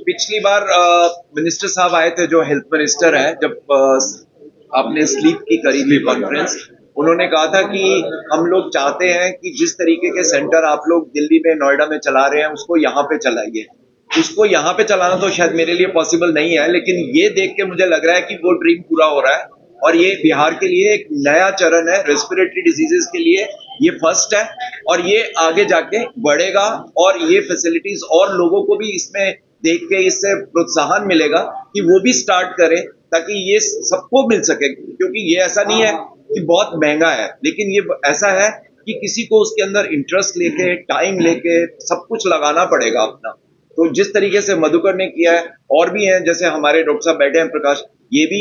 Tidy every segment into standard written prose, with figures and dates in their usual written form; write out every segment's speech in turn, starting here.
पिछली बार मिनिस्टर साहब आए थे, जो हेल्थ मिनिस्टर है, जब आपने स्लीप की करी थी कॉन्फ्रेंस, उन्होंने कहा था कि हम लोग चाहते हैं कि जिस तरीके के सेंटर आप लोग दिल्ली में, नोएडा में चला रहे हैं, उसको यहाँ पे चलाइए। उसको यहाँ पे चलाना तो शायद मेरे लिए पॉसिबल नहीं है, लेकिन ये देख के मुझे लग रहा है कि वो ड्रीम पूरा हो रहा है और ये बिहार के लिए एक नया चरण है। रेस्पिरेटरी डिजीजेस के लिए ये फर्स्ट है और ये आगे जाके बढ़ेगा और ये फैसिलिटीज और लोगों को भी इसमें देख के इससे प्रोत्साहन मिलेगा कि वो भी स्टार्ट करें, ताकि ये सबको मिल सके। क्योंकि ये ऐसा नहीं है कि बहुत महंगा है, लेकिन ये ऐसा है कि किसी को उसके अंदर इंटरेस्ट लेके, टाइम लेके सब कुछ लगाना पड़ेगा अपना। तो जिस तरीके से मधुकर ने किया है, और भी हैं, जैसे हमारे डॉक्टर साहब बैठे हैं प्रकाश, ये भी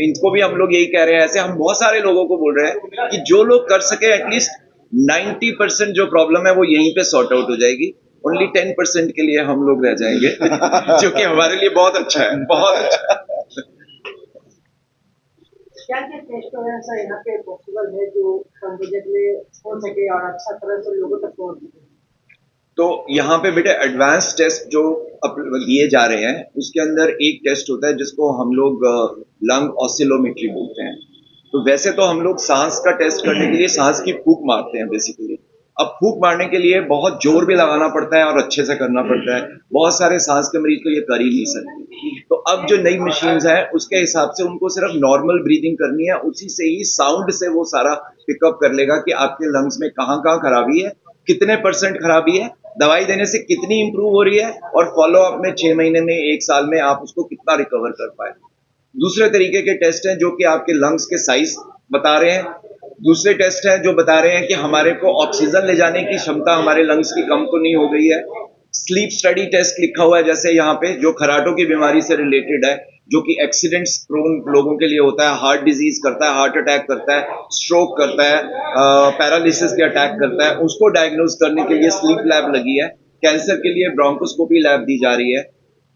इनको भी हम लोग यही कह रहे हैं। ऐसे हम बहुत सारे लोगों को बोल रहे हैं कि जो लोग कर सके, एटलीस्ट 90% जो प्रॉब्लम है वो यहीं पे सॉर्ट आउट हो जाएगी। ओनली 10% के लिए हम लोग रह जाएंगे जो कि हमारे लिए बहुत अच्छा है, बहुत अच्छा है। क्या क्या टेस्ट वगैरह यहाँ पे पॉसिबल है जो कम बजट में हो सके और अच्छा तरह से लोगों तक पहुंच सके? तो यहाँ पे बेटे एडवांस टेस्ट जो दिए जा रहे हैं, उसके अंदर एक टेस्ट होता है जिसको हम लोग लंग ऑसिलोमेट्री बोलते हैं। तो वैसे तो हम लोग सांस का टेस्ट करने के लिए सांस की फूंक मारते हैं बेसिकली। अब फूंक मारने के लिए बहुत जोर भी लगाना पड़ता है और अच्छे से करना पड़ता है। बहुत सारे सांस के मरीज तो ये कर ही नहीं सकते। तो अब जो नई मशीन्स हैं, उसके हिसाब से उनको सिर्फ नॉर्मल ब्रीदिंग करनी है, उसी से ही साउंड से वो सारा पिकअप कर लेगा कि आपके लंग्स में कहाँ कहाँ खराबी है, कितने % खराबी है, दवाई देने से कितनी इंप्रूव हो रही है, और फॉलो अप में 6 महीने में, 1 साल में आप उसको कितना रिकवर कर पाए। दूसरे तरीके के टेस्ट हैं जो कि आपके लंग्स के साइज बता रहे हैं। दूसरे टेस्ट हैं जो बता रहे हैं कि हमारे को ऑक्सीजन ले जाने की क्षमता हमारे लंग्स की कम तो नहीं हो गई है। स्लीप स्टडी टेस्ट लिखा हुआ है जैसे यहाँ पे, जो खराटों की बीमारी से रिलेटेड है, जो कि एक्सीडेंट्स प्रोन लोगों के लिए होता है, हार्ट डिजीज करता है, हार्ट अटैक करता है, स्ट्रोक करता है, पैरालिसिस के अटैक करता है, उसको डायग्नोज करने के लिए स्लीप लैब लगी है। कैंसर के लिए ब्रोंकोस्कोपी लैब दी जा रही है।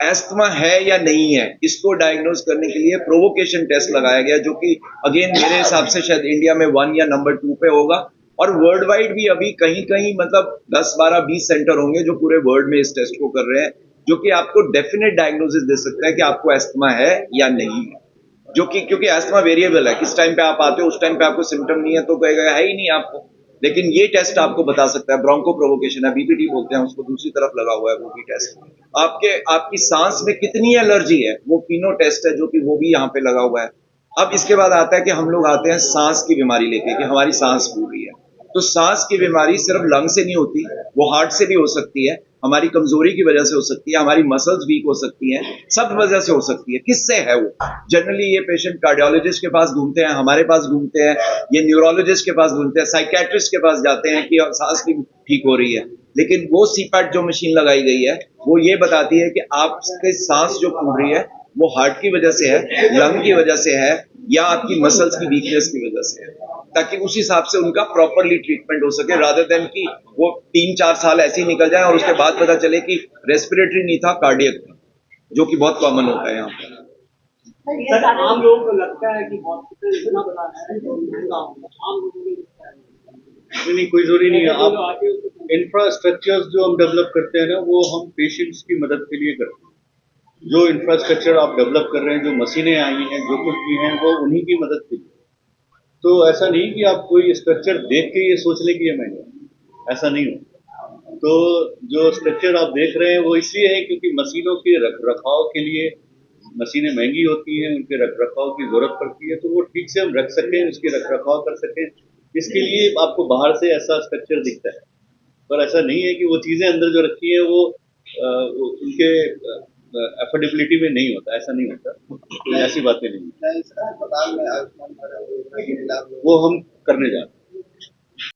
एस्थमा है या नहीं है, इसको डायग्नोज करने के लिए प्रोवोकेशन टेस्ट लगाया गया, जो कि अगेन मेरे हिसाब से शायद इंडिया में 1 या नंबर 2 पे होगा। और वर्ल्ड वाइड भी अभी कहीं कहीं मतलब 10, 12, 20 सेंटर होंगे जो पूरे वर्ल्ड में इस टेस्ट को कर रहे हैं, जो कि आपको डेफिनेट डायग्नोसिस दे सकता है कि आपको एस्थमा है या नहीं है। जो कि क्योंकि एस्थमा वेरिएबल है, किस टाइम पे आप आते हो, उस टाइम पे आपको सिम्टम नहीं है तो कहेगा है ही नहीं आपको, लेकिन ये टेस्ट आपको बता सकता है। ब्रोंको प्रोवोकेशन है, बीपीटी बोलते हैं उसको, दूसरी तरफ लगा हुआ है वो भी टेस्ट। आपकी सांस में कितनी एलर्जी है, वो फिनो टेस्ट है, जो कि वो भी यहाँ पे लगा हुआ है। अब इसके बाद आता है कि हम लोग आते हैं सांस की बीमारी लेके, कि हमारी सांस फूल रही है। तो सांस की बीमारी सिर्फ लंग से नहीं होती, वो हार्ट से भी हो सकती है, हमारी कमजोरी की वजह से हो सकती है, हमारी मसल्स वीक हो सकती हैं, सब वजह से हो सकती है। किससे है वो? जनरली ये पेशेंट कार्डियोलॉजिस्ट के पास घूमते हैं, हमारे पास घूमते हैं, ये न्यूरोलॉजिस्ट के पास घूमते हैं, साइकेट्रिस्ट के पास जाते हैं कि सांस भी ठीक हो रही है। लेकिन वो सीपैट जो मशीन लगाई गई है, वो ये बताती है कि आपके सांस जो फूल रही है वो हार्ट की वजह से है, लंग की वजह से है, या आपकी मसल्स की वीकनेस की वजह से है, ताकि उस हिसाब से उनका प्रॉपरली ट्रीटमेंट हो सके, रादर देन कि वो 3-4 साल ऐसे ही निकल जाए और उसके बाद पता चले कि रेस्पिरेटरी नहीं था, कार्डियक था, जो कि बहुत कॉमन होता है यहाँ पर। सर, आम लोगों को लगता है कि हॉस्पिटल इतना बड़ा है तो महंगा होगा, आम लोगों को लगता है। नहीं, कोई जरूरी नहीं है। आप इंफ्रास्ट्रक्चर्स जो हम डेवलप करते हैं ना, वो हम पेशेंट्स की मदद के लिए करते हैं। जो इंफ्रास्ट्रक्चर आप डेवलप कर रहे हैं, जो मशीनें आई हैं, जो कुछ भी हैं, वो उन्हीं की मदद के लिए। तो ऐसा नहीं कि आप कोई स्ट्रक्चर देख के ये सोच लें कि ये महंगा, ऐसा नहीं हो। तो जो स्ट्रक्चर आप देख रहे हैं वो इसलिए है क्योंकि मशीनों के रख रखाव के लिए, मशीनें महंगी होती हैं, उनके रख रखाव की जरूरत पड़ती है, तो वो ठीक से हम रख सकें, उसके रख रखाव कर सकें, इसके लिए आपको बाहर से ऐसा स्ट्रक्चर दिखता है। पर ऐसा नहीं है कि वो चीज़ें अंदर जो रखी हैं वो उनके एफोर्डेबिलिटी में नहीं होता, ऐसा नहीं होता, तो ऐसी बातें नहीं, वो हम करने जा रहे हैं।